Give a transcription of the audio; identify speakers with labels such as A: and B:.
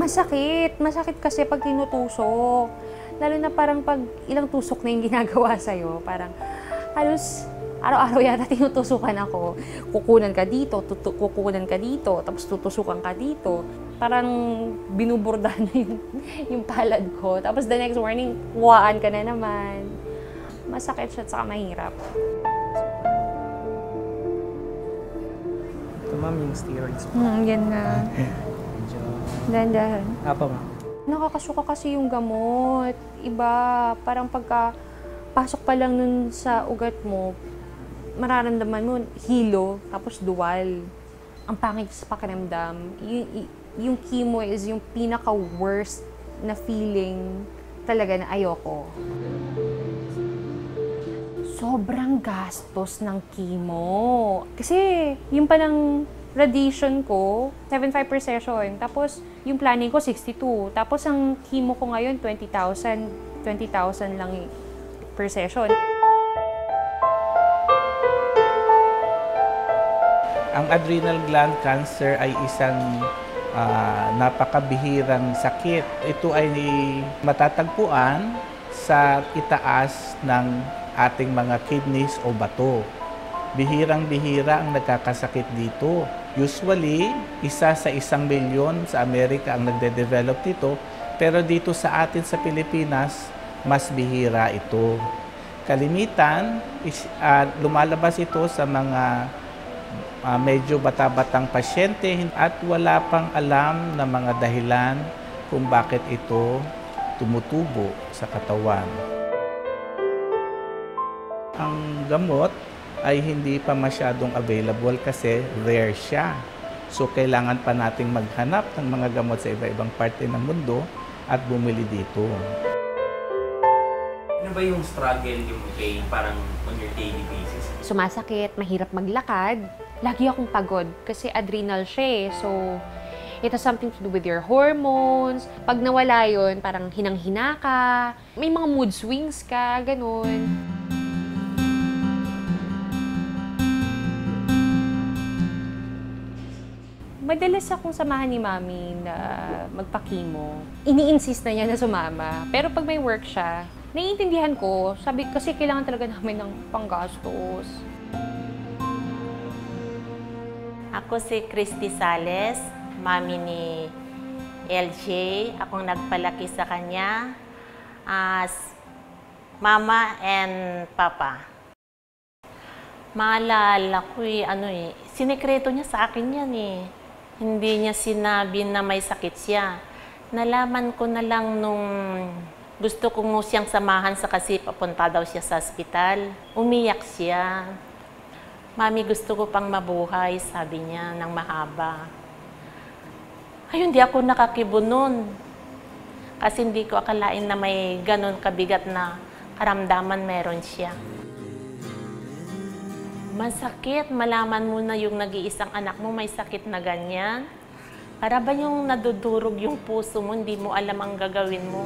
A: Masakit. Masakit kasi pag tinutusok. Lalo na parang pag ilang tusok na yung ginagawa sa'yo. Parang halos araw-araw yata tinutusukan ako. Kukunan ka dito, kukunan ka dito, tapos tutusukan ka dito. Parang binuburdahan na yung palad ko. Tapos the next morning, kuwaan ka na naman. Masakit siya at saka mahirap.
B: Ito ma'am, yung steroids po.
A: Yan na.
B: Medyo...
A: Dahan-dahan.
B: Apa ma'am?
A: Nakakasuka kasi yung gamot. Iba, parang pagka pasok pa lang nun sa ugat mo, mararamdaman mo hilo, tapos duwal. Ang pangit sa pakiramdam. Yung chemo is yung pinaka-worst na feeling talaga na ayoko. Sobrang gastos ng chemo. Kasi yung palang radiation ko, 7.5 per session. Tapos yung planning ko, 62. Tapos ang chemo ko ngayon, 20,000. 20,000 lang per session.
C: Ang adrenal gland cancer ay isang napakabihirang sakit. Ito ay matatagpuan sa itaas ng ating mga kidneys o bato. Bihirang-bihira ang nagkakasakit dito. Usually, 1 sa 1 milyon sa Amerika ang nagde-develop nito, pero dito sa atin sa Pilipinas, mas bihira ito. Kalimitan, lumalabas ito sa mga medyo bata-batang pasyente at wala pang alam na mga dahilan kung bakit ito tumutubo sa katawan. Ang gamot ay hindi pa masyadong available kasi rare siya. So, kailangan pa nating maghanap ng mga gamot sa iba-ibang parte ng mundo at bumili dito.
D: Ano ba yung struggle, yung pain, parang on your daily basis?
A: Sumasakit, mahirap maglakad. Lagi akong pagod kasi adrenal siya eh. So, it has something to do with your hormones. Pag nawala yun, parang hinang-hina ka. May mga mood swings ka, ganun. Madalas akong samahan ni Mami na magpa-chemo. Ini-insist na niya na sumama. Pero pag may work siya, naiintindihan ko. Sabi kasi kailangan talaga namin ng panggastos.
E: Ako si Christy Sales, mami ni LJ. Akong nagpalaki sa kanya as mama and papa. Maalala ko sinikreto niya sa akin yan eh. Hindi niya sinabi na may sakit siya. Nalaman ko na lang nung gusto ko siyang samahan kasi papunta daw siya sa ospital. Umiyak siya. Mami, gusto ko pang mabuhay, sabi niya, ng mahaba. Ayun, di ako nakakibo nun. Kasi hindi ko akalain na may ganun kabigat na karamdaman meron siya. Masakit, malaman mo na yung nag-iisang anak mo may sakit na ganyan. Para ba yung nadudurog yung puso mo, hindi mo alam ang gagawin mo.